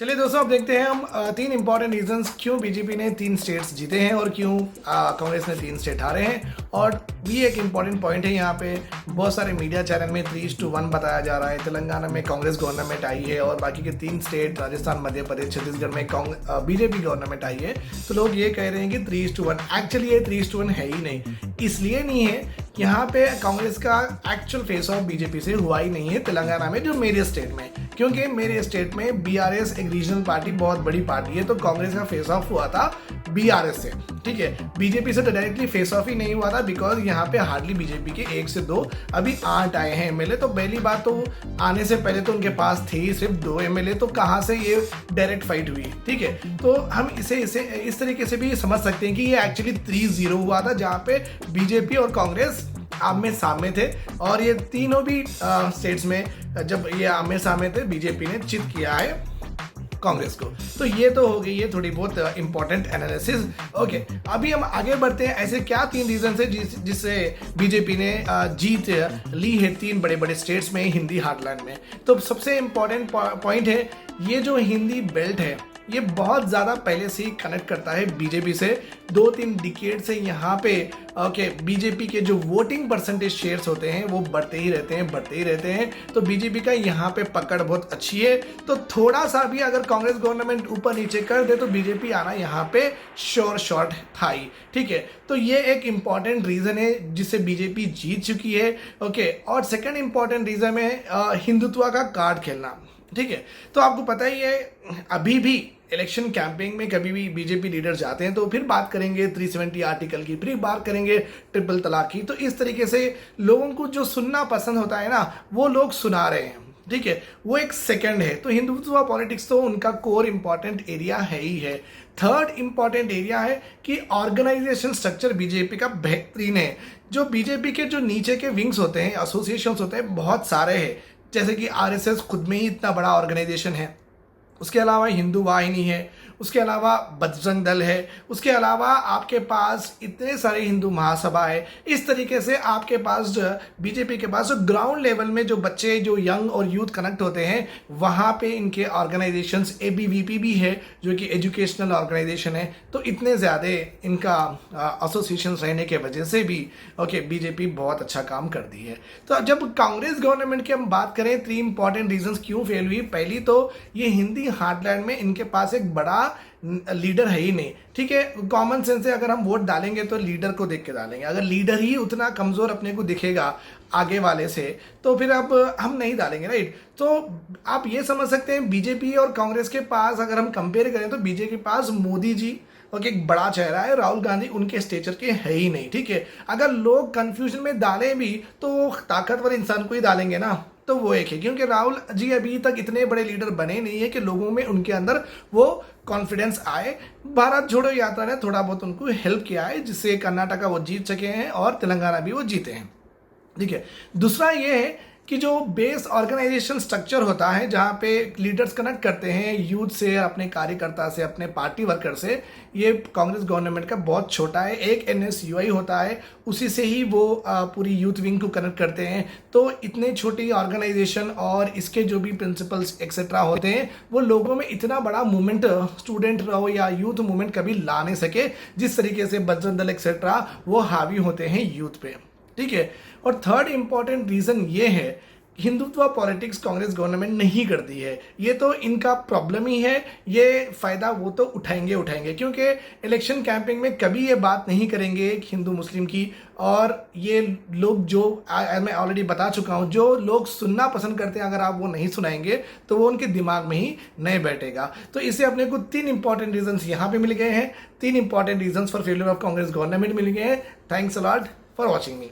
चलिए दोस्तों, अब देखते हैं हम तीन इंपॉर्टेंट रीजंस क्यों बीजेपी ने 3 स्टेट्स जीते हैं और क्यों कांग्रेस ने 3 स्टेट हारे हैं। और भी एक इंपॉर्टेंट पॉइंट है, यहाँ पे बहुत सारे मीडिया चैनल में 3:1 बताया जा रहा है। तेलंगाना में कांग्रेस गवर्नमेंट आई है और बाकी के 3 स्टेट राजस्थान, मध्य प्रदेश, छत्तीसगढ़ में बीजेपी गवर्नमेंट आई है। तो लोग ये कह रहे हैं कि 3:1, एक्चुअली ये 3:1 है ही नहीं। इसलिए नहीं है, यहाँ पे कांग्रेस का एक्चुअल फेस ऑफ बीजेपी से हुआ ही नहीं है तेलंगाना में, जो मेरे स्टेट में, क्योंकि मेरे स्टेट में बीआरएस एक रीजनल पार्टी, बहुत बड़ी पार्टी है, तो कांग्रेस का फेस ऑफ हुआ था बीआरएस से। ठीक है, बीजेपी से तो डायरेक्टली फेस ऑफ ही नहीं हुआ था, बिकॉज यहाँ पे हार्डली बीजेपी के 1 से 2 अभी 8 आए हैं एमएलए। तो पहली बात तो आने से पहले तो उनके पास थे ही सिर्फ 2 एमएलए, तो कहाँ से ये डायरेक्ट फाइट हुई। ठीक है, तो हम इसे इस तरीके से भी समझ सकते हैं कि ये एक्चुअली 3-0 हुआ था, जहाँ पे बीजेपी और कांग्रेस आमने सामने थे। और ये तीनों भी स्टेट्स में जब ये आमने सामने थे, बीजेपी ने चित किया है कांग्रेस को। तो ये तो हो गई है थोड़ी बहुत इंपॉर्टेंट एनालिसिस। ओके, अभी हम आगे बढ़ते हैं। ऐसे क्या 3 रीजन है जिससे बीजेपी ने जीत ली है 3 बड़े बड़े स्टेट्स में, हिंदी हार्टलैंड में। तो सबसे इंपॉर्टेंट पॉइंट है, ये जो हिंदी बेल्ट है ये बहुत ज़्यादा पहले से ही कनेक्ट करता है बीजेपी से। 2-3 डिकेड से यहाँ पे बीजेपी के जो वोटिंग परसेंटेज शेयर्स होते हैं वो बढ़ते ही रहते हैं। तो बीजेपी का यहाँ पे पकड़ बहुत अच्छी है। तो थोड़ा सा भी अगर कांग्रेस गवर्नमेंट ऊपर नीचे कर दे तो बीजेपी आना यहाँ पे शॉर्ट था ही। ठीक है, तो ये एक इंपॉर्टेंट रीजन है जिससे बीजेपी जीत चुकी है। ओके, और सेकंड इंपॉर्टेंट रीजन है हिंदुत्व का कार्ड खेलना। ठीक है, तो आपको पता ही है, अभी भी इलेक्शन कैंपेनिंग में कभी भी बीजेपी लीडर जाते हैं तो फिर बात करेंगे 370 आर्टिकल की, फिर बात करेंगे ट्रिपल तलाक की। तो इस तरीके से लोगों को जो सुनना पसंद होता है ना, वो लोग सुना रहे हैं। ठीक है, वो एक सेकंड है। तो हिंदुत्व पॉलिटिक्स तो उनका कोर इंपॉर्टेंट एरिया है ही है। थर्ड इंपॉर्टेंट एरिया है कि ऑर्गेनाइजेशन स्ट्रक्चर बीजेपी का बेहतरीन है। जो बीजेपी के जो नीचे के विंग्स होते हैं, एसोसिएशंस होते हैं, बहुत सारे हैं। जैसे कि आरएसएस खुद में ही इतना बड़ा ऑर्गेनाइजेशन है, उसके अलावा हिंदू वाहिनी है, उसके अलावा बजरंग दल है, उसके अलावा आपके पास इतने सारे हिंदू महासभा है। इस तरीके से आपके पास जो बीजेपी के पास जो ग्राउंड लेवल में जो बच्चे, जो यंग और यूथ कनेक्ट होते हैं, वहाँ पे इनके ऑर्गेनाइजेशंस, एबीवीपी भी है जो कि एजुकेशनल ऑर्गेनाइजेशन है। तो इतने ज़्यादा इनका एसोसिएशंस रहने के वजह से भी बीजेपी बहुत अच्छा काम कर दी है। तो जब कांग्रेस गवर्नमेंट की हम बात करें, 3 इंपॉर्टेंट रीजंस क्यों फेल हुई। पहली तो ये हिंदी हार्टलैंड में इनके पास एक बड़ा लीडर है ही नहीं। ठीक है, कॉमन सेंस से अगर हम वोट डालेंगे तो लीडर को देख के डालेंगे। अगर लीडर ही उतना कमजोर अपने को दिखेगा आगे वाले से, तो फिर अब हम नहीं डालेंगे, राइट। तो आप ये समझ सकते हैं, बीजेपी और कांग्रेस के पास अगर हम कंपेयर करें तो बीजेपी के पास मोदी जी एक बड़ा चेहरा है, राहुल गांधी उनके स्टेचर के है ही नहीं। ठीक है, अगर लोग कंफ्यूजन में डालें भी तो ताकतवर इंसान को ही डालेंगे ना। तो वो एक है, क्योंकि राहुल जी अभी तक इतने बड़े लीडर बने नहीं है कि लोगों में उनके अंदर वो कॉन्फिडेंस आए। भारत जोड़ो यात्रा ने थोड़ा बहुत उनको हेल्प किया है, जिससे कर्नाटका वो जीत सके हैं और तेलंगाना भी वो जीते हैं। ठीक है, दूसरा ये है कि जो बेस ऑर्गेनाइजेशन स्ट्रक्चर होता है, जहाँ पे लीडर्स कनेक्ट करते हैं यूथ से, अपने कार्यकर्ता से, अपने पार्टी वर्कर से, ये कांग्रेस गवर्नमेंट का बहुत छोटा है। एक एनएसयूआई होता है, उसी से ही वो पूरी यूथ विंग को कनेक्ट करते हैं। तो इतने छोटी ऑर्गेनाइजेशन और इसके जो भी प्रिंसिपल्स एक्सेट्रा होते हैं, वो लोगों में इतना बड़ा मूवमेंट, स्टूडेंट रहो या यूथ मूवमेंट कभी ला नहीं सके, जिस तरीके से बजरंग दल एक्सेट्रा वो हावी होते हैं यूथ पे। ठीक है, और थर्ड इंपॉर्टेंट रीजन ये है, हिंदुत्व पॉलिटिक्स कांग्रेस गवर्नमेंट नहीं करती है। ये तो इनका प्रॉब्लम ही है। ये फायदा वो तो उठाएंगे, क्योंकि इलेक्शन कैंपेनिंग में कभी ये बात नहीं करेंगे हिंदू मुस्लिम की। और ये लोग जो मैं ऑलरेडी बता चुका हूँ, जो लोग सुनना पसंद करते हैं, अगर आप वो नहीं सुनाएंगे तो वो उनके दिमाग में ही नहीं बैठेगा। तो इससे अपने को 3 इंपॉर्टेंट रीजंस यहाँ पे मिल गए हैं, 3 important reasons for failure of Congress government मिल गए हैं। Thanks a lot for watching me.